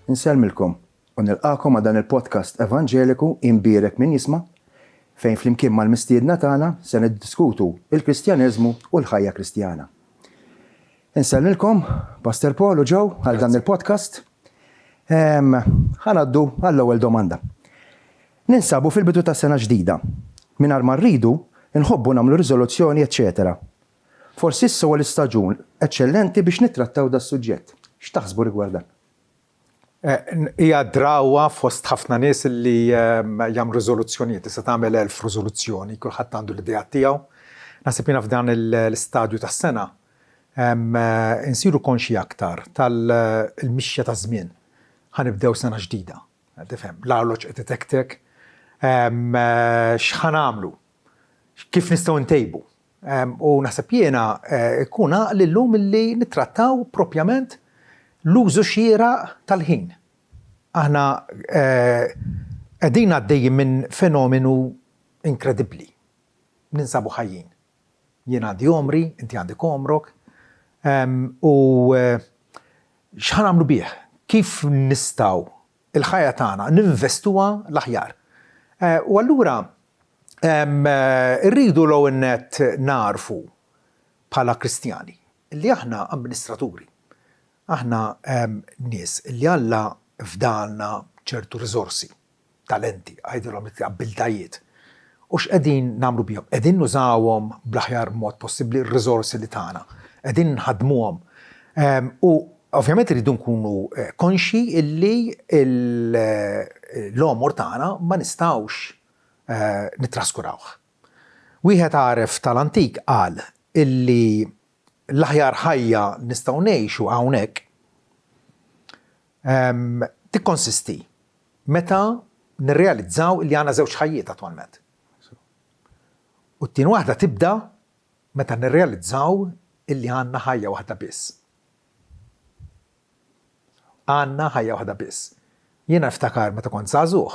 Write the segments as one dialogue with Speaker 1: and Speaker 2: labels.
Speaker 1: Inselmilkom u nilqakom ma' dan il-podcast Evanġeliku imbierek min jisma' fejn flimkien mal-mistiedna tagħna se niddiskutu il-Kristjaneżmu u l-ħajja Kristjana. Inselmilkom Pastor Paul u Joe għal dan il-podcast. Ħanaddu għall-ewwel domanda. Ninsabu fil-bidu ta' sena ġdida. Mingħajr ma rridu nħobbu nagħmlu riżoluzzjoni, eċetera. Forsi issa huwa l-istaġun eċċellenti biex nittrattaw da' suġġett. X'taħsbu rigward dan?
Speaker 2: Hija drawwa fost ħafna nies li jagħmlu riżoluzzjonijiet, issa tagħmel 1000 riżoluzzjoni, kulħadd għandu l-idea tiegħu. Naħseb jiena f'dan l-istadju tas-sena insiru konxi aktar tal-mixja ta' żmien. Ħanibdew sena ġdida. Tifhem, l-arloġ qed itektek, x'ħan nagħmlu, kif nistgħu ntejbu. U naħseb jiena ikun għaqli llum illi nittrattaw propjament l-użu xieraq tal-ħin. Aħna qegħdin għaddejjin minn fenomenu inkredibbli. Ninsabu ħajjin. Jien għandi omri, inti għandek omrok, u x'ħan nagħmlu bih? Kif nistgħu il-ħajja tagħna ninvestuha l-aħjar? U allura irridu l-ewwel nett narfu bħala Kristjani li aħna amministraturi. Aħna nies li Alla fdalna ċertu riżorsi, talenti, għajdilhom abbiltajiet. U x'qegħdin nagħmlu bihom? Qegħdin nużawhom bl-aħjar mod possibbli r-riżorsi li tagħna. Qegħdin nħaddmuhom. U ovvjament iridu nkunu konxi illi l-omor tagħna ma nistgħux nitraskurawh. Wieħed għaref tal-antik qal illi l-aħjar ħajja nistgħu ngħixu hawnhekk tikkonsisti meta nirrealizzaw li għandna żewġ ħajjiet attwalment. U t-tieni waħda tibda meta nirrealizzaw illi għandna ħajja waħda biss. Għandna ħajja waħda biss. Jiena niftakar meta kont żagħżugħ,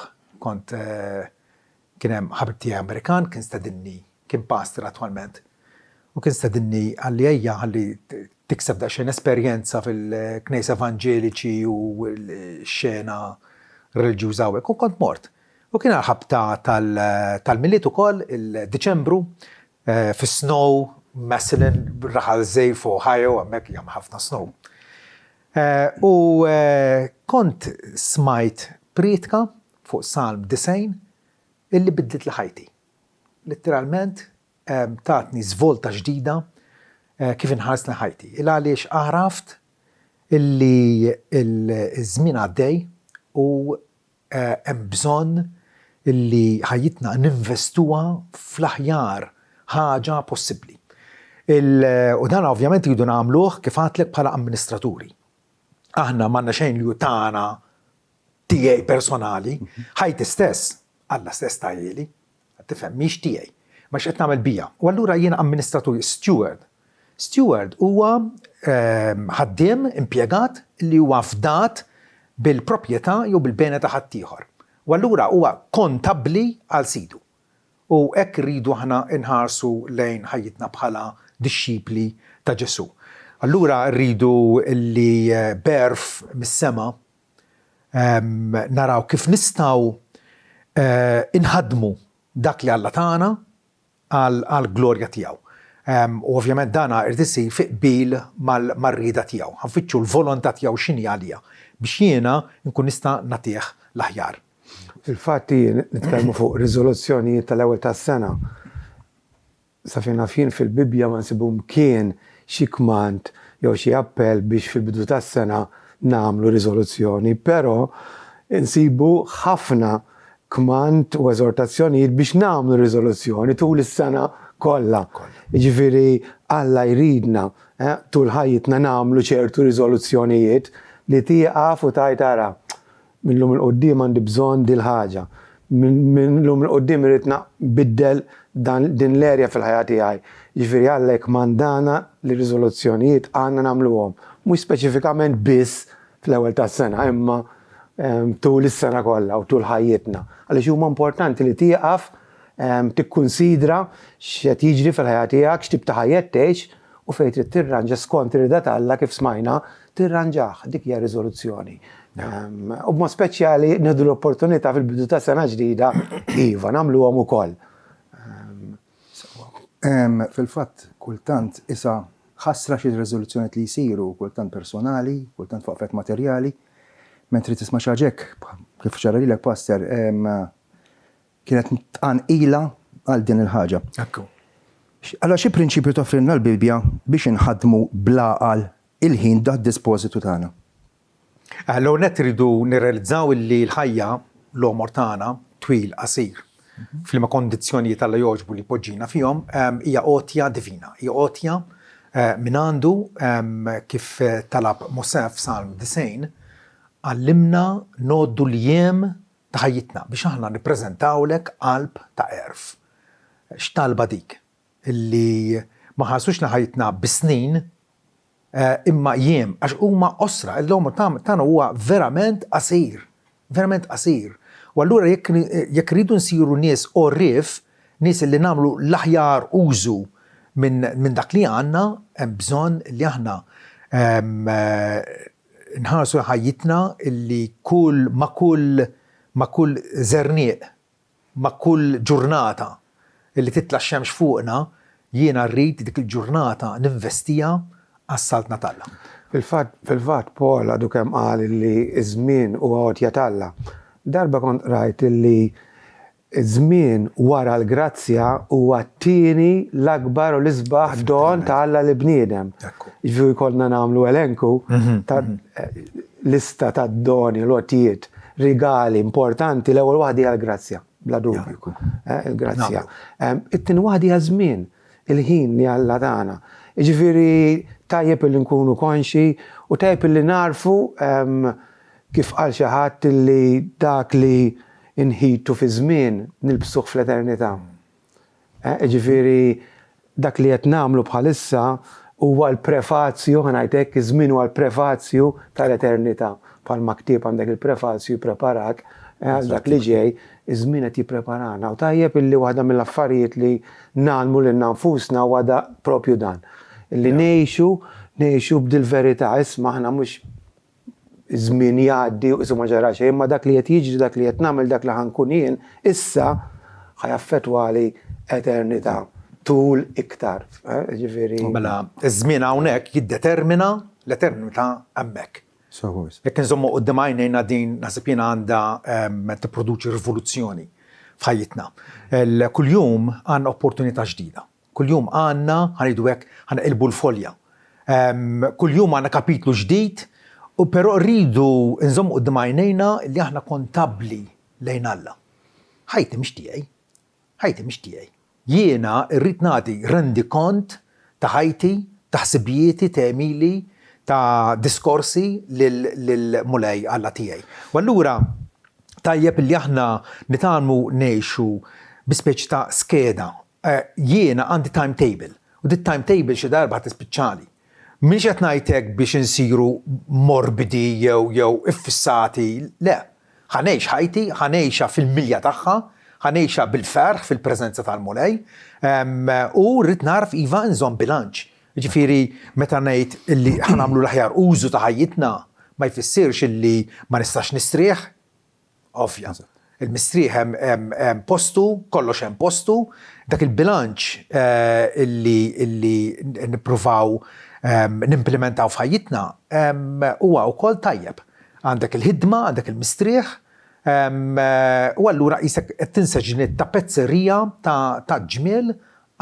Speaker 2: kien hemm ħabib tiegħi Amerikan, kien stedinni, kien pastor attwalment. U kien stedinni ħalli tikseb daqsxejn esperjenza fil-knejs evanġeliċi u l-xena reliġjuża hekk, u kont mort. U kien ħabta tal-miliet ukoll il-Diċembru fis-snow, Massillon, raħal żejr f'Ohio, hemmhekk hemm ħafna snow. U kont smajt prietka fuq Salm 90 illi bidlet li ħajti. Letteralment tatni żvolta ġdida kif inħares li ħajti. Għaliex għaraft illi l-żmien għaddej u hemm bżonn illi ħajjitna ninvestuha fl-aħjar ħaġa possibbli. U dan ovvjament jridu nagħmluh kif għadlek bħala amministraturi. Aħna m'għandna xejn li tagħna tiegħi personali, ħajti stess, Alla stess tajjeli, tifhem mhix tiegħi, ma x'qed nagħmel bija. U allura jiena amministratur steward. Steward huwa ħaddiem impjegat li huwa fdat bil-proprjetà jew bil-bene ta' ħaddieħor. U allura huwa kontabbli għal sidu. U hekk rridu aħna nħarsu lejn ħajjitna bħala dixxipli ta' Ġesu. Allura rridu li berf mis-sema naraw kif nistgħu inħadmu dak li Alla tagħna għal glorja tiegħu. U ovvjament dana irid isir fi qbil mar-rieda tiegħu. Ħanfittxu l-volontà tiegħu x'inhi għalija biex jiena nkun nista' nagħtih l-aħjar.
Speaker 3: Il-fatti nitkellmu fuq riżoluzzjonijiet tal-ewwel tas-sena. Sa fejn nafin fil-Bibja ma nsibhom kien xi kmand jew xi appell biex fil-bidu tas-sena nagħmlu riżoluzzjoni, però insibu ħafna kmand u eżortazzjonijiet biex nagħmlu riżoluzzjoni tul is-sena kollha. Jiġifieri Alla jridna tul ħajjitna nagħmlu ċertu riżoluzzjonijiet li tieqaf u tajt ara millum il-qudiem għandi bżonn dil ħaġa. Millum il-qudiem irid nbiddel din l-erja fil-ħajja tiegħi. Jiġifieri Alla jkmandana li riżoluzzjonijiet għandna nagħmluhom. Mhux speċifikament biss fl-ewwel tas-sena, imma tul is-sena kollha u tul ħajjitna. Għaliex huma importanti li tieqaf tikkunsidra x'qed jiġri fil-ħajja tiegħek, x'tib ta' ħajja tgħix u fejn trid tirranġa skont ir-rida tal-Alla kif smajna tirranġah, dik hija riżoluzzjoni. U b'mod speċjali nieħdu l-opportunità fil-bidu ta' sena ġdida iva nagħmluhom ukoll.
Speaker 1: Fil-fatt, kultant isa ħassra xi riżoluzzjonijiet li jsiru, kultant personali, kultant fuq affett materjali, mentri tisma' xi ħaġek, kif ċara lilek Pastor, kienet tqanqila għal din il-ħaġa.
Speaker 2: Ekku.
Speaker 1: Allora xi prinċipju toffrilna l-Bibja biex inħadmu bl-għaqal il-ħin dispożitu tagħna?
Speaker 2: Allora net iridu nirrealizzaw li l-ħajja l-omor tagħna twil qasir. F'liema kondizzjonijiet Alla jogħġbu li poġġina fihom hija għotja divina, hija għotja min għandu kif talab Mosef Salm 90 għallimna noddu l-jiem ta' ħajjitna biex aħna nippreżentawlek qalb ta' erf. X'talba dik? Illi ma ħarsux li ħajjitna bis-snin imma jiem għax huma osra, l-omor tagħna huwa verament qasir, verament qasir. U allura jekk ridu nsiru nies orrif, nies li nagħmlu l-aħjar użu minn dak li għandna, hemm bżonn li aħna nħarsu ħajjitna illi ma kull żernieq, ma kull ġurnata illi titla' x-xemx fuqna, jiena rrid dik il-ġurnata ninvestija għas-saltna tal-Alla.
Speaker 3: Fil-fatt Paul għadu kemm qal li ż-żmien huwa għotja tal-Alla. Darba kont rajt li żmien wara l-grazzja huwa t-tieni l-akbar u l-isbaħ don ta' Alla li bniedem. Ġifieri jkollna nagħmlu elenku ta' lista ta' doni, l-għotijiet, rigali importanti, l-ewwel waħda hija l-grazzja, bla dubju. Il-grazzja. It-tieni waħda hija żmien, il-ħin li Alla tagħna. Ġifieri tajjeb li nkunu konxi u tajjeb li narfu kif qal xi ħadd li dak li inħitu fi żmien nilbsuh fl-eternità. Ġifieri dak li qed nagħmlu bħalissa huwa l-prefazju, ħanajtek iż-żmien huwa l-prefazju tal-eternità. Bħalma ktieb għandek il-prefazju preparat għal dak li ġej, iż-żmien qed jippreparana. U tajjeb illi waħda mill-affarijiet li nagħmlu lil nfusna huwa propju dan. Illi ngħixu b'dil-verità, isma' aħna mhux żmien jgħaddi u ma ġara xejn, imma dak li qed jiġri, dak li qed nagħmel, dak li ħankun jien, issa ħajaffettwali eternità tul iktar. Ġifieri.
Speaker 2: Mela, iż-żmien hawnhekk jiddetermina l-eternità hemmhekk. Jekk inżommu quddiem għajnejna din naħseb jiena għandha tipproduċi rivoluzzjoni f'ħajjitna. Kuljum għandna opportunità ġdida. Kuljum għandna ħanidu hekk ħanqilbu l-folja. Kuljum għandna kapitlu ġdid. U però rridu nżommu quddiem għajnejna li aħna kontabbli lejn Alla. Ħajti mhix tiegħi. Jiena rrid nagħti rendi kont ta' ħajti, ta' ħsibijieti, ta' emili, ta' diskorsi lil mulej Alla tiegħi. U allura tajjeb li aħna nitalmu ngħixu bi speċi ta' skeda. Jiena għandi timetable u dit timetable xi darba tispiċċali. Mhix qed ngħidlek biex insiru morbidi jew iffissati, le. Ħanejx ħajti, ħanejxa fil-milja tagħha, ħanejxa bil-ferħ fil-preżenza tal-mulej, u rrid narf iva nżomm bilanċ. Ġifieri meta ngħid illi ħanagħmlu l-aħjar użu ta' ħajjitna ma jfissirx illi ma nistax nistrieħ. Ovvja. Il-mistrieħ hemm postu, kollox hemm postu, dak il-bilanċ illi nippruvaw nimplementaw f'ħajjitna huwa wkoll tajjeb. Għandek il-ħidma, għandek il-mistrieħ, u allura qisek qed tinseġni t-tappezzerija ta' ġmiel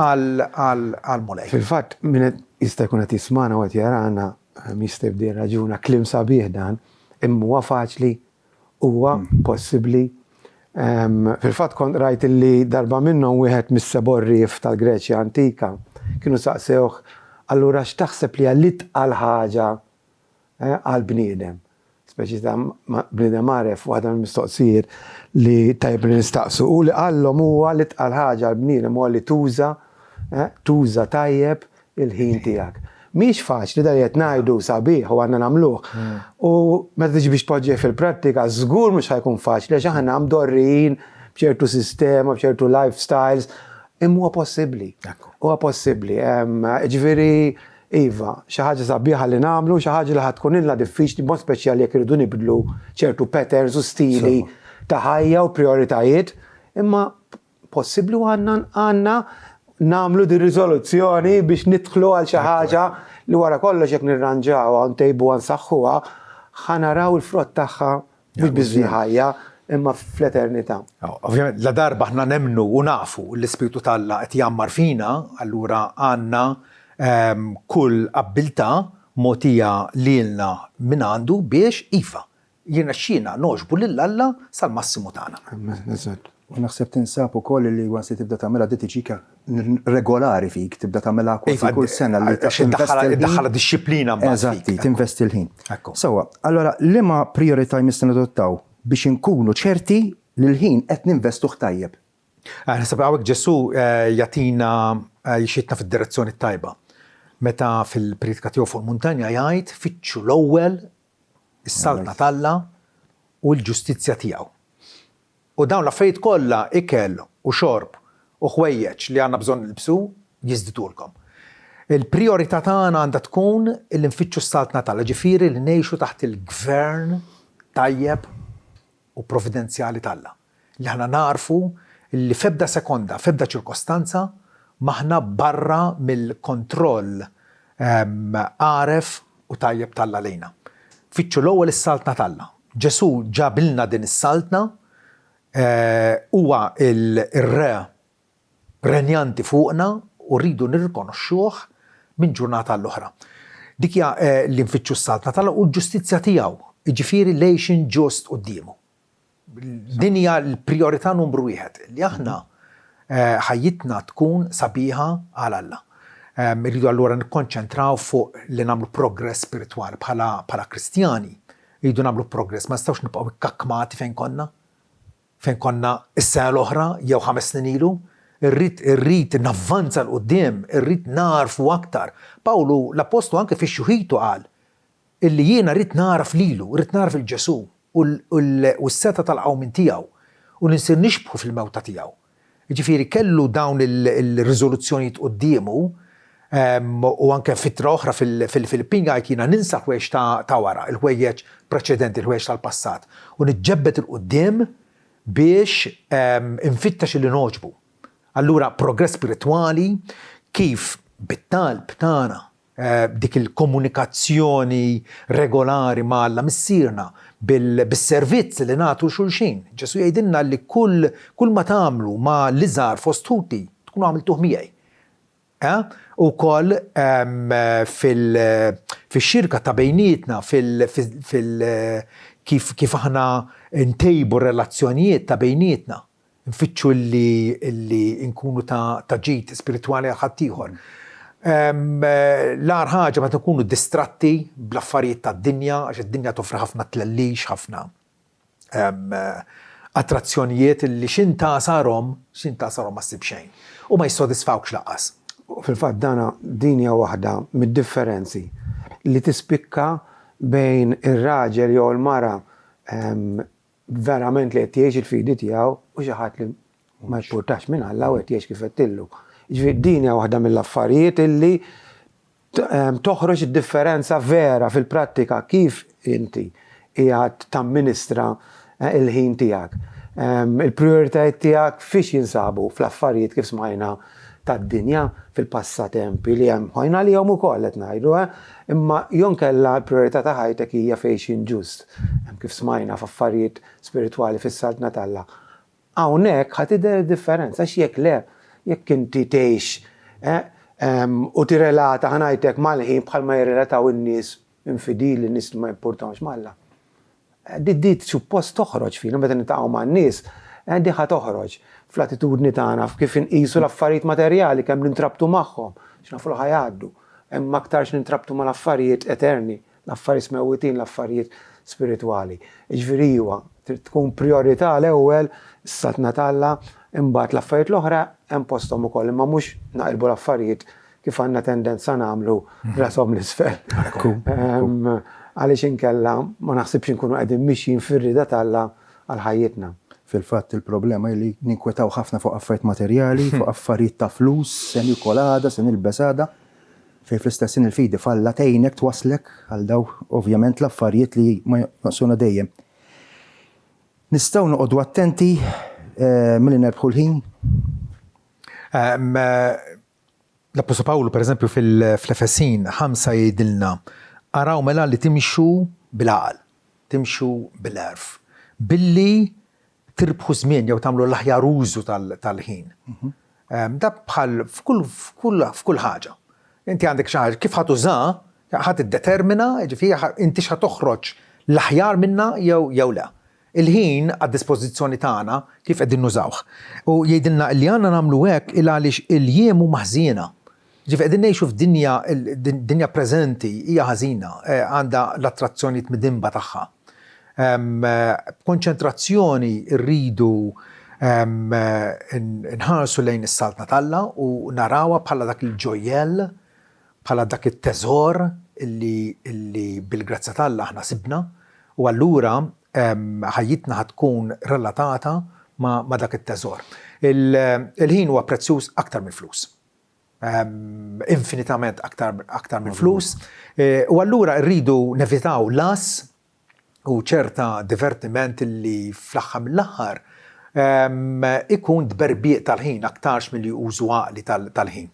Speaker 2: għal-mulej.
Speaker 3: Fil-fatt min jista' jkun qed jismana u qed jarana jista' jibdi raġuna kliem sabiħ dan, imma huwa faċli, huwa possibbli. Fil-fatt kont rajt li darba minnhom wieħed mis-seborrief tal-Greċja antika kienu saqsewh allura x'taħseb li għall-itqal ħaġa għall-bniedem. Speċi ta' bniedem għaref waħda mill-mistoqsijiet li tajb li nistaqsu u li qallhom huwa l-itqal ħaġa għall-bniedem huwa li tuża tajjeb il-ħin tiegħek. Mhix faċli dan qed ngħidu sabiħ u għandna nagħmluh. U meta tiġi biex tpoġġih fil-prattika żgur mhux ħajkun faċli għax aħna mdorrin b'ċertu sistema, b'ċertu lifestyles. Imma huwa possibbli. Huwa possibbli. Ġifieri iva, xi ħaġa sabiħa li nagħmlu, xi ħaġa li ħad tkun ilha diffiċli b'mod speċjali jekk irridu nibdlu ċertu patterns u stili ta' ħajja u prioritajiet, imma possibbli għandna nagħmlu di riżoluzzjoni biex nidħlu għal xi ħaġa li wara kollox jekk nirranġawha u ntejbu nsaħħuha, ħanaraw il-frott tagħha mhux biss ħajja imma fl-eternità.
Speaker 2: Ovvjament, la darba ħna nemnu u nafu l-Ispiritu tal-Alla qed jammar fina, allura għandna kull abbiltà mogħtija lilna minn għandu biex iva jiena xina noġbu lill-Alla sal-massimu tagħna.
Speaker 1: U naħseb tinsab ukoll li wansi tibda tagħmilha diġika regolari fik, tibda tagħmilha kważi kull sena li
Speaker 2: tiddaħħal disċiplina
Speaker 1: eżatti, tinvesti l-ħin. Sewwa, allora liema priorità jmissna nadottaw biex inkunu ċerti li l-ħin qed ninvestuh tajjeb.
Speaker 2: Naħseb hawnhekk Ġesu jagħtina jixitna fid-direzzjoni tajba. Meta fil-pridika tiegħu fuq il-muntanja jgħid fittxu l-ewwel is-saltna talla u l-ġustizzja tiegħu. U dawn l-affarijiet kollha ikel u xorb u ħwejjeġ li għandna bżonn nilbsu jiżditulkom. Il-priorità tagħna għandha tkun li nfittxu s-saltna talla, ġifieri li ngħixu taħt il-gvern tajjeb u provvidenzjali talla. Li ħana narfu li febda sekonda, febda ċirkostanza maħna barra mill-kontroll għaref u tajjeb talla lejna. Fitxu l-ewwel is-saltna talla. Ġesu ġabilna din is-saltna huwa il-re renjanti fuqna u rridu nirrikonoxxuh minn ġurnata l-oħra. Dik hija li nfittxu s-saltna talla u l-ġustizzja tiegħu, jiġifieri lejxin ġust qudiemu. Din hija l-priorità numru 1 li aħna ħajjitna tkun sabiħa għal Alla. Irridu allura nikkonċentraw fuq li nagħmlu progress spiritwali bħala Kristjani. Irridu nagħmlu progress, ma nistgħux nibqgħu ikkakmati fejn konna is-sena l-oħra jew 5 snin ilu. Irrid navvanza l-qudiem, irrid narfu aktar. Pawlu l-Apostolu anke fix-Xuħitu qal illi jiena rrid naraf lilu, rrid naraf il-Ġesu u s-seta tal-qawmin tiegħu u ninsir nixbħu fil-mewta tiegħu. Ġifieri kellu dawn il-riżoluzzjonijiet qudiemu u anke fitra oħra fil-Filippini kiena ninsa ħwejjeġ ta' wara, il-ħwejjeġ preċedenti, il-ħwejjeġ tal-passat u niġġebbed il-qudiem biex infittex li noġbu. Allura progress spirituali kif bit-talb tagħna dik il-komunikazzjoni regolari ma' Alla missierna bis-servizz li nagħtu xulxin. Ġesu jgħidilna li kull ma tagħmlu ma' l-iżgħar fost tuti tkunu għamiltuh miegħi. Ukoll fix-xirka ta' bejnietna kif aħna ntejbu relazzjonijiet ta' bejnietna, nfittxu li nkunu ta' ġid spirituali għal ħadd ieħor. L-ar ħaġa ma tkunu distratti bl-affarijiet tad-dinja għax id-dinja toffri ħafna tlellix, ħafna attrazzjonijiet li xinta sarhom ma ssib xejn u ma jissodisfawx laqas.
Speaker 3: Fil-fatt dana dinja waħda mid-differenzi li tispikka bejn ir-raġel jew l-mara verament li qed jgħix il-fidi tiegħu u xi ħadd li ma jpurtax minn Alla u qed jgħix kif qedtillu. Ġifieri din hija waħda mill-affarijiet illi toħroġ id-differenza vera fil-prattika kif inti qiegħed tamministra il-ħin tiegħek. Il-prijoritajiet tiegħek fiex jinsabu fl-affarijiet kif smajna tad-dinja fil-passatempi li hemm ħajna li hemm ukoll qed ngħidu, imma jonkella l-prijorità ta' ħajtek hija fejn ġust. Hemm kif smajna f'affarijiet spiritwali fis-saltna talla. Hawnhekk ħadd tidher id-differenza għax jekk le jekk inti tgħix u tirrelata ħanajtek mal-ħin bħalma jirrelataw in-nies infidili, n-nies li ma jimpurtawx mal-Alla. Dit suppost toħroġ fina meta nitaqgħu man-nies, di ħa toħroġ fl-attitudni tagħna kif inqisu l-affarijiet materjali kemm nintrabtu magħhom x'nafu ħajgħaddu. Hemm aktarx nintrabtu mal-affarijiet eterni, l-affarijiet mewwitin, l-affarijiet spiritwali. Ġifieri huwa trid tkun priorità l-ewwel s-saltna talla, imbagħad l-affarijiet l-oħra hemm posthom ukoll, imma mhux naqilbu l-affarijiet kif għandna tendenza nagħmlu rashom l-isfel. Għaliex inkella ma naħsibx inkunu qegħdin mixjin fir-rida talla għal ħajjitna.
Speaker 1: Fil-fatt il-problema li ninkwetaw ħafna fuq affarijiet materjali, fuq affarijiet ta' flus, sen il-kolada, sen il-besada. fej fl-istessin il-fidi falla tejnek twaslek għal daw ovvjament l-affarijiet li ma jonqsuna dejjem. Nistgħu noqogħdu attenti milli nerbħu l-ħin?
Speaker 2: L-Apostol Pawlu per eżempju fil-Efesin 5 jgħidilna araw mela li timxu bil-għaqal, timxu bil-erf, billi tirbħu żmien jew tagħmlu l-aħjar użu tal-ħin. Da bħal f'kull ħaġa. Inti għandek xi ħaġa kif ħatużaha, ħadd iddetermina, ġifieri inti x'ħatoħroġ l-aħjar minnha jew le. Il-ħin għad-dispożizzjoni tagħna kif qegħdin nużawh. U jgħidilna li għandna nagħmlu hekk il għaliex il-jiem huma ħżiena. Ġifieri qegħdin ngħixu f'dinja preżenti hija ħażina, għandha l-attrazzjonijiet midimba tagħha. Konċentrazzjoni rridu nħarsu lejn is-saltna Talla u narawha bħala dak il-ġojjell, bħala dak it-teżor illi bil-grazza Talla aħna sibna u allura ħajjitna ħatkun relatata ma dak it-teżor. Il-ħin huwa prezzjuż aktar mill-flus. Infinitament aktar mill-flus. U allura rridu nevitaw las u ċerta divertiment li fl-aħħar mill-aħħar ikun dberbiq tal-ħin aktarx milli użu għaqli tal-ħin.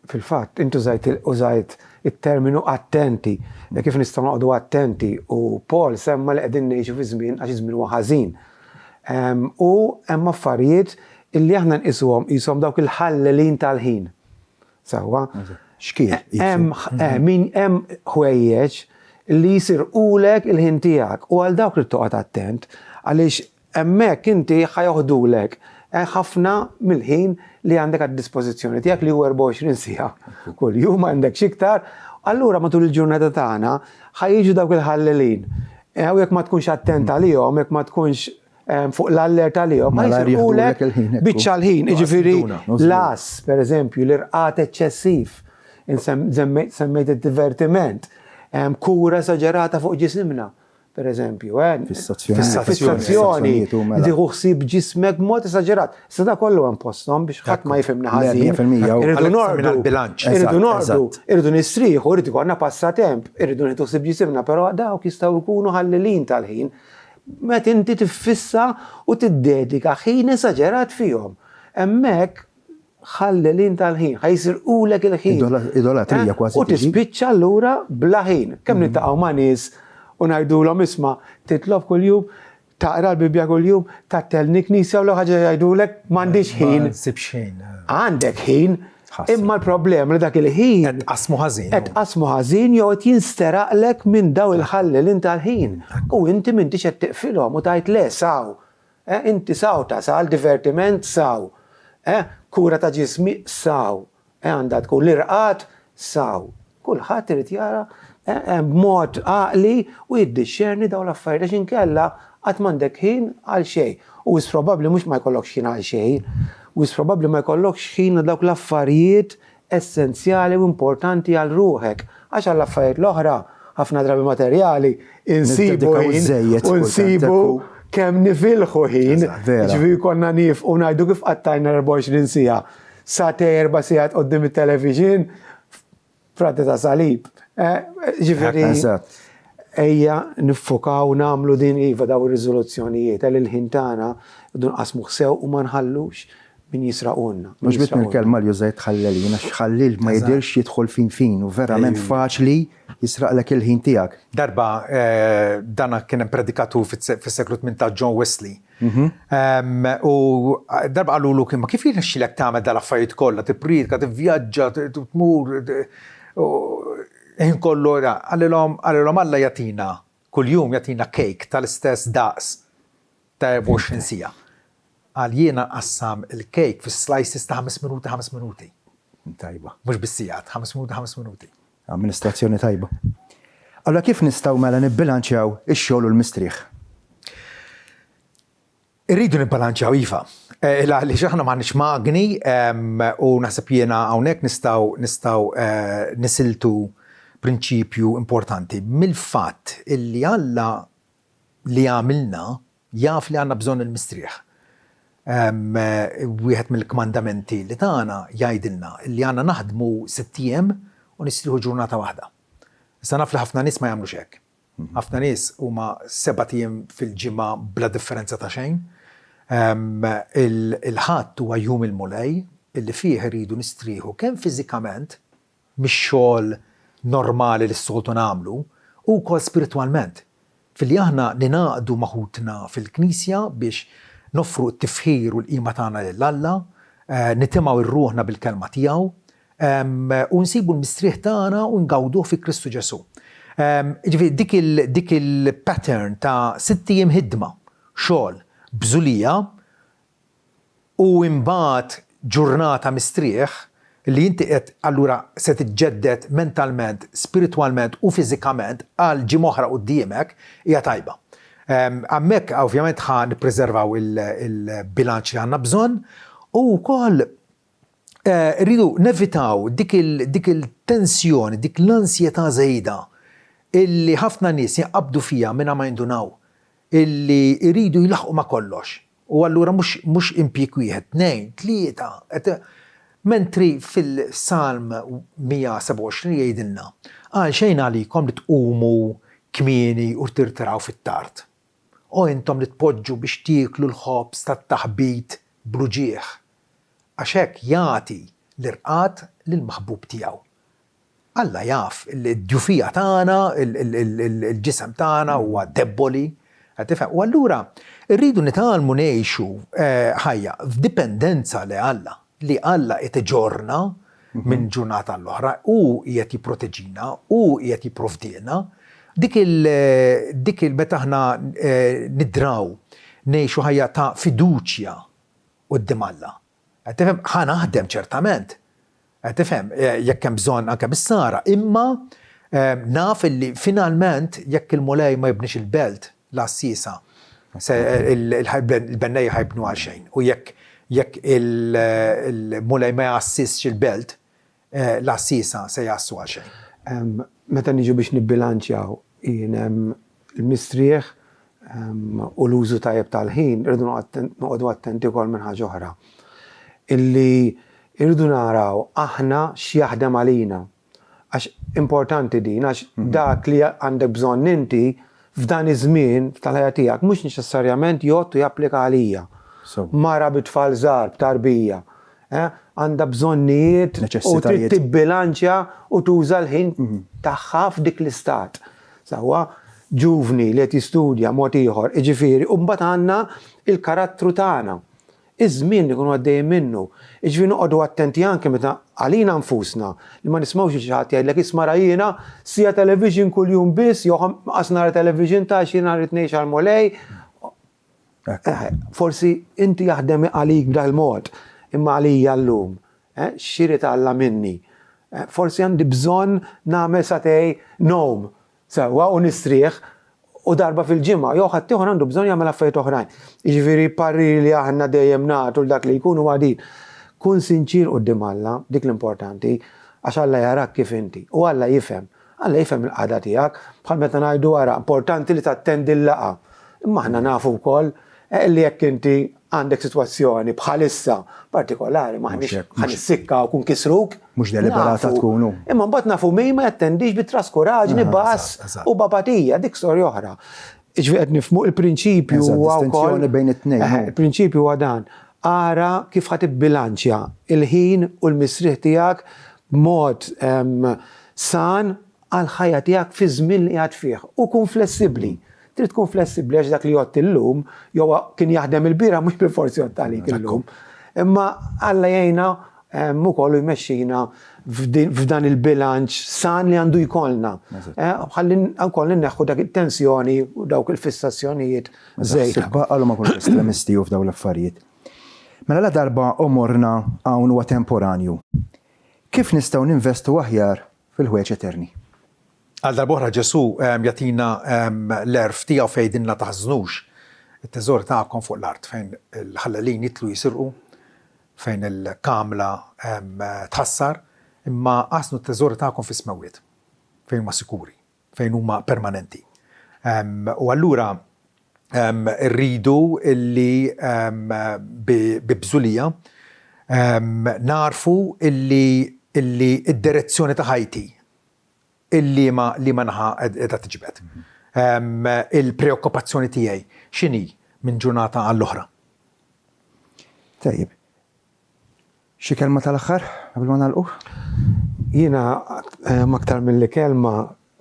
Speaker 3: Fil-fatt, intu użajt il-terminu attenti, kif nistgħu noqogħdu attenti u Paul semma li qegħdin ngħixu fi żmien għax żmien huwa ħażin. U hemm affarijiet illi aħna nqisuhom qishom dawk il-ħallelin tal-ħin. Sewwa?
Speaker 1: X'kien?
Speaker 3: Hemm ħwejjeġ li jsirqulek il-ħin tiegħek u għal dawk li toqgħod attent għaliex hemmhekk inti ħajoħdulek ħafna mill-ħin li għandek għad-dispożizzjoni tiegħek li huwa 24 siegħa. Kull jum għandek xiktar, allura matul il-ġurnata tagħna ħajjiġu dawk il-ħallelin. U jekk ma tkunx attent għalihom, jekk ma tkunx fuq l-allert għalihom, ma jsirqulek biċċa l-ħin. Jiġifieri las, pereżempju, l-irqat eċċessiv, semmejt id-divertiment, kura esaġerata fuq ġisimna. Per eżempju, fissazzjoni, diħu ħsieb ġismek b'mod esaġerat. Issa da kollu hemm posthom biex ħadd ma jifhimna ħażin. Irridu nordu, irridu nistrieħu, irridu ikollna passatemp, irridu nieħdu ħsieb ġisimna, però dawk jistgħu jkunu ħallelin tal-ħin. Meta inti tiffissa u tiddedika ħin esaġerat fihom. Hemmhekk ħallelin tal-ħin, ħajsirqulek il-ħin.
Speaker 1: Idolatrija kważi.
Speaker 3: U tispiċċa allura bla ħin. Kemm niltaqgħu ma' nies u ngħidulhom isma' titlob kuljum, taqra l-Bibja kuljum, tattelni knisja u ħaġa jgħidulek m'għandix ħin. Għandek ħin, imma l-problema li dak il-ħin
Speaker 2: qed qasmu ħażin.
Speaker 3: Qed qasmu ħażin jew qed jinsteraqlek minn daw il-ħallelin tal-ħin. U inti m'intix qed tiqfilhom u tgħid le saw. Inti saw tasal divertiment saw. Kura ta' ġismi saw. Għandha tkun l-irqat saw. Kulħadd irid jara b'mod għaqli u jiddixxerni dawn l-affarijiet għax inkella qatt m'għandek ħin għal xejn. U wis probabbli mhux ma jkollokx ħin għal xejn, u wis probabbli ma jkollokx ħin għal dawk l-affarijiet essenzjali u importanti għal ruħek. Għax għall affarijiet l-oħra ħafna drabi materjali insibu ħin u nsibu kemm nifilħu ħin. Ġifieri konna nifqu ngħidu kif qattajna 24 siegħa. Satej 4 sigħat qudiem it-television frati ta' salib. Ġifieri ejja niffokaw nagħmlu din iva daw ir-riżoluzzjonijiet għal il-ħin tagħna rridu nqasmu ħsew u ma nħallux min jisraqulna.
Speaker 1: Mhux bit mill-kelma li użajt ħallelin għax ħallil ma jidhirx jidħol fin u verament faċli jisraqlek il-ħin tiegħek.
Speaker 2: Darba dana kien hemm predikatu fis-seklu 18 John Wesley. U darba qalulu ma kif jirnexxilek tagħmel dal-affarijiet kollha, tippridka, tivvjaġġa, tmur kollu għallilhom Alla jagħtina kuljum jagħtina cake tal-istess daqs ta' 24 siegħa. Għal jiena qassam il-cake fis-slices ta' 5 minuti 5 minuti.
Speaker 1: Tajba.
Speaker 2: Mhux bis-sigħat, 5 minuti 5 minuti.
Speaker 1: Amministrazzjoni tajba. Allora kif nistgħu mela nibbilanċjaw ix-xogħol u l-mistrieħ? Irridu nibbalanċjaw iva. Għaliex aħna m'għandniex magni u naħseb jiena hawnhekk nistgħu nisiltu prinċipju importanti mill-fatt illi Alla li għamilna jaf li għandna bżonn il-mistrieħ. Wieħed mill-kmandamenti li tagħna jgħidilna li għandna naħdmu 6 ijiem
Speaker 2: u nistriħu ġurnata waħda. Issa naf li ħafna nies ma jagħmlux hekk. Ħafna nies huma 7 ijiem fil-ġimgħa bla differenza ta' xejn. Il-ħadd huwa jum il-mulej illi fih iridu nistrieħu kemm fiżikament mix-xogħol normali li s-soltu nagħmlu u wkoll spiritwalment. Fil-li aħna ninaqdu maħutna fil-Knisja biex noffru t-tifħir u l-qima tagħna lill-Alla, nitimgħu ir-ruħna bil-kelma tiegħu u nsibu l-mistrieħ tagħna u ngawduh fi Kristu Ġesu. Ġifieri dik il-pattern ta' 6 ijiem ħidma, xogħol, bżulija u imbagħad ġurnata mistrieħ li inti qed allura se tiġġedded mentalment, spiritwalment u fiżikament għal ġimgħa oħra quddiemek hija tajba. Hemmhekk ovvjament ħa nippreservaw il-bilanċ li għandna bżonn u wkoll rridu nevitaw dik il-tensjoni, dik l-ansjetà żejda illi ħafna nies jaqabdu fija mingħajr ma jindunaw illi jridu jilaħqu ma' kollox. U allura mhux impjieg wieħed, 2, 3, mentri fil-Salm 127 jgħidilna għal xejn għalikom li tqumu kmieni u tirtiraw fit-tard. U intom li tpoġġu biex tieklu l-ħobż tat-taħbit bluġieħ. Għax hekk jagħti l-irqad lill-maħbub tiegħu. Alla jaf id-djufija tagħna, il-ġisem tagħna huwa debboli. U allura rridu nitgħallmu ngħixu ħajja f'dipendenza li Alla qed iġorna minn ġurnata l-oħra u qiegħed jipproteġina u qiegħed jipprovdilna. Dik meta aħna nidraw ngħixu ħajja ta' fiduċja quddiem Alla. Ħa naħdem ċertament. Jekk hemm bżonn anke bis-sara, imma naf illi finalment jekk il-mulej ma jibniex il-belt l-assisa il-bennejja ħajbnu għal xejn. U jekk il-mulej ma jassisx il-belt l-assisa se jassu għal xejn.
Speaker 3: Meta niġu biex nibbilanċjaw il-mistrieħ u l-użu tajjeb tal-ħin, irridu noqogħdu attenti wkoll minn ħaġa oħra. Illi irridu naraw aħna x'jaħdem għalina. Għax importanti din, għax dak li għandek bżonn inti f'dan iż-żmien tal-ħajja tiegħek mhux neċessarjament jgħod u japplika għalija. Mara bit-tfal żgħar b'tarbija. Għandha bżonnijiet u trid tibbilanċja u tuża l-ħin tagħha f'dik l-istat. Sewwa ġuvni li qed jistudja mod ieħor, jiġifieri u mbagħad għandna il-karattru tagħna. Iż-żmien li kunu għaddejjin minnu. Iġifieri noqogħdu attenti anke meta għalina nfusna li ma nismgħux xi ħadd jgħidlek isma' rajjiena sija television kuljum biss jew qas nara television ta' xi nhar itnejn għall-mulej. Forsi inti jaħdem għalik b'dak il-mod imma għalija llum. Xiri Alla minni. Forsi għandi bżonn nagħmel satej nom sewwa u nistrieħ u darba fil-ġimgħa, jew ħadd ieħor għandu bżonn jagħmel affarijiet oħrajn. Jiġifieri parri li aħna dejjem nagħtu l dak li jkunu għadin. Kun sinċir quddiem Alla, dik l-importanti, għax Alla jarak kif inti. U Alla jifhem. Alla jifhem il-qagħda tiegħek, bħal meta ngħidu wara importanti li tattendi l-laqgħa. Imma aħna nafu wkoll li jekk inti għandek sitwazzjoni bħalissa partikolari maħniex ħanissikka u kun kisruk.
Speaker 1: Mhux deliberata tkunu.
Speaker 2: Imma mbagħad nafu min ma jattendix bit-traskuraġni bass u bapatija dik storja oħra. Iġvi qed nifhmu il-prinċipju huwa wkoll
Speaker 1: bejn it-tnejn.
Speaker 2: Il-prinċipju huwa dan. Ara kif ħadd ibbilanċja il-ħin u l-misrieħ tiegħek b'mod san għal ħajja tiegħek fi żmien li qiegħed fih u kun flessibbli. Trid tkun flessibbli għax dak li jgħod illum jew kien jaħdem il-bira mhux bil-forsi jgħod għalik illum. Imma Alla jgħinna ukoll jmexxina f'dan il-bilanċ san li għandu jkollna. Ħalli wkoll inneħħu dak it-tensjoni u dawk il-fissazzjonijiet żejda.
Speaker 1: Qalu ma kunx estremisti u f'dawn l-affarijiet. Mela la darba umorna hawn huwa temporanju. Kif nistgħu ninvestu aħjar fil-ħwejġ eterni?
Speaker 2: Għal darbohra Ġesu jatina l-erf tiegħu fejn la taħżnux it-teżor tagħkom fuq l-art fejn il-ħallalin jitlu jisirqu, fejn il-kamla tħassar, imma qasnu t-teżor tagħkom fis-smewwiet fejn huma sikuri, fejn huma permanenti. U allura rridu illi bi bżulija narfu illi illi id-direzzjoni ta' ħajti illi ma naħa qiegħda tiġbed. Il-preokkupazzjoni tiegħi x'inhi minn ġurnata għall-oħra.
Speaker 1: Tajjeb. Xi kelma tal-aħħar qabel ma nagħlqu?
Speaker 3: Jiena aktar milli kelma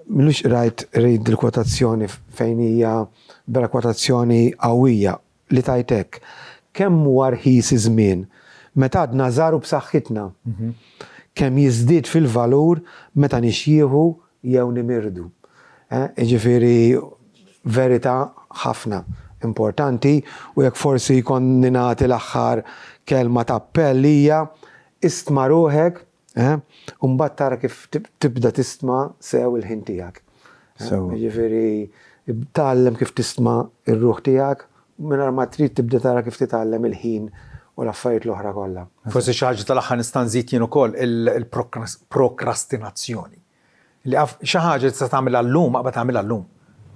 Speaker 3: millux rajt il-kwotazzjoni fejn hija bera kwotazzjoni qawwija li tajtek. Kemm warħis iż-żmien meta għadna żaru b'saħħitna. Kemm jiżdied fil-valur meta nixjieħu jew nimirdu. Ġifieri verità ħafna importanti u jekk forsi jkun nagħti l-aħħar kelma ta' appell hija istma' ruħek u mbagħad tara kif tibda tisma' sew il-ħin tiegħek. Ġifieri tgħallem kif tisma' ir-ruħ tiegħek mingħajr ma trid tibda tara kif titgħallem il-ħin u l-affarijiet l-oħra kollha.
Speaker 2: Forsi xi ħaġa tal-aħħar nista' nżid jien ukoll il-prokrastinazzjoni. Li xi ħaġa tista' tagħmilha llum qabel tagħmilha llum.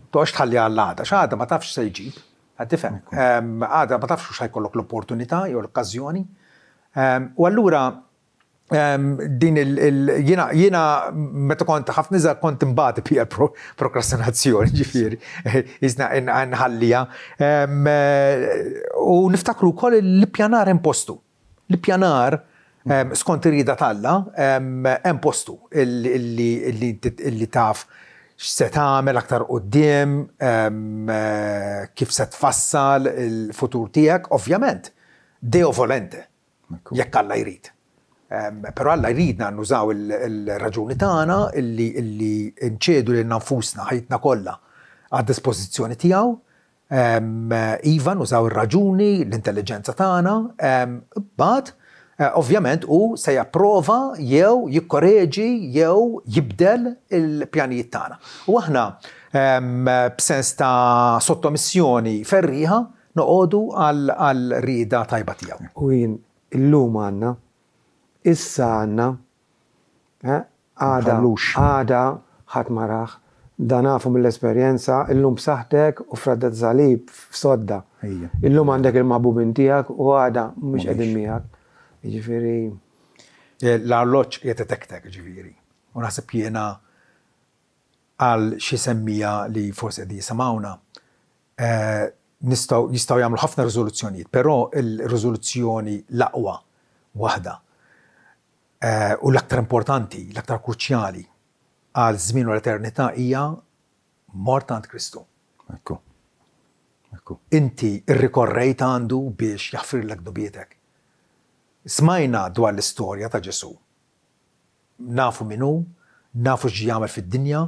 Speaker 2: Toqgħodx tħalliha għall-għada, xi ħaġa ma tafx se jġib. Tifhem. Għada ma tafx x'ħajkollok l-opportunità jew l-okkażjoni. U allura din jiena meta kont ħafna iżgħar kont imbagħad bija prokrastinazzjoni ġifieri iżna nħallija. U niftakru wkoll l-ippjanar hemm postu. L-ippjanar skont irida talla hemm postu illi taf x'se tagħmel aktar quddiem, kif se tfassal il-futur tiegħek, ovvjament, Deo volente, jekk Alla jrid. Però Alla jridna nużaw il-raġuni tagħna illi nċedu lil nfusna ħajtna kollha għad-dispożizzjoni tiegħu. Iva nużaw ir-raġuni, l-intelligenza tagħna, bad ovvjament u se japprova jew jikkoreġi jew jibdel il-pjanijiet tagħna. U aħna b'sens ta' sottomissjoni ferriħa noqogħdu għal rieda tajba tiegħu.
Speaker 3: U jien illum għandna, issa għandna, għada ħadd ma raħ, da nafu mill-esperjenza, illum b'saħħtek u f'raddet żalib f'sodda. Illum għandek il-maħbubin tiegħek u għada mhux qegħdin miegħek. Ġifieri
Speaker 2: l-arloġġ qiegħed ġifieri. U naħseb jiena għal xi semmija li forsi qed jisimgħuna jistgħu jagħmlu ħafna riżoluzzjonijiet, però il-riżoluzzjoni l-aqwa waħda u l-aktar importanti, l-aktar kruċjali għal żmien u l-eternità hija mort għand Kristu.
Speaker 1: Ekku.
Speaker 2: Inti rrikorrejt għandu biex jaħfirlek dubietek. Smajna dwar l-istorja ta' Ġesu. Nafu minnu, nafu x'ġi jagħmel fid-dinja.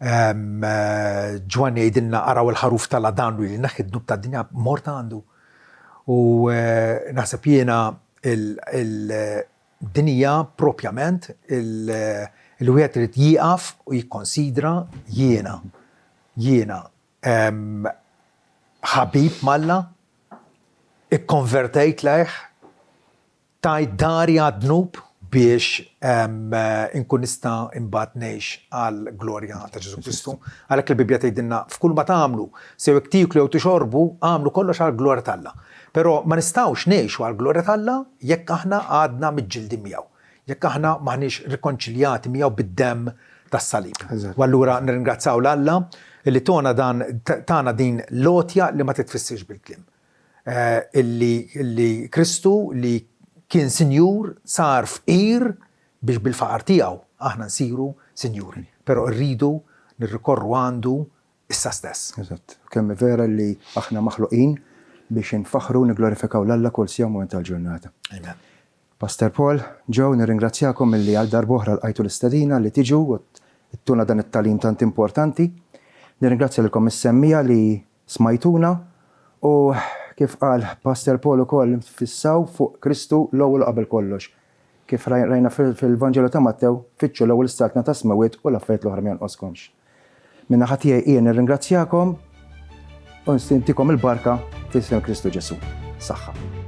Speaker 2: Ġwan jgħidilna araw il-ħaruf tal-Adan li neħħi d-dub tad-dinja mort għandu. U naħseb jiena il-dinja propjament il-wieħed irid jieqaf u jikkonsidra jiena ħabib Malla, ikkonvertejt lejh, tajt dari għad-dnub biex inkun nista' imbagħad ngħix għal glorja ta' Ġesu Kristu. Għalhekk il-Bibja tgħidilna f'kull ma tagħmlu, sew jekk tieklu jew tixorbu, għamlu kollox għall glorja tal-Alla. Però ma nistgħux ngħixu għall glorja tal-Alla jekk aħna għadna miġġieldi miegħu, jekk aħna maħniex rikonċiljati miegħu bid-demm tas-salib. U allura nirringrazzjaw l-Alla illi tagħna din lotja li ma titfissirx bil-kliem. Illi Kristu li kien sinjur sar fqir biex bil-faqar tiegħu aħna nsiru sinjuri. Però rridu nirrikorru għandu issa stess.
Speaker 1: Eżatt. Kemm vera li aħna maħluqin biex nfaħru niglorifikaw l-Alla kull sija mument tal-ġurnata.
Speaker 2: Amen.
Speaker 1: Pastor Paul, Joe, nirringrazzjakom illi għal darb'oħra lqajtu l-istedina li tiġu u ttuna dan it-talim tant importanti. Nirringrazzja lilkom is-semmija li smajtuna u kif qal Pastor Paul ukoll fissaw fuq Kristu l-ewwel qabel kollox. Kif rajna fil-Vanġelu ta' Mattew, fittxu l-ewwel statna ta' smawiet u l-affarijiet l-oħra ma jonqoskomx. Minna ħadd tiegħi jien nirringrazzjakom u nstistikom il-barka fis-Kristu Ġesu. Saħħa.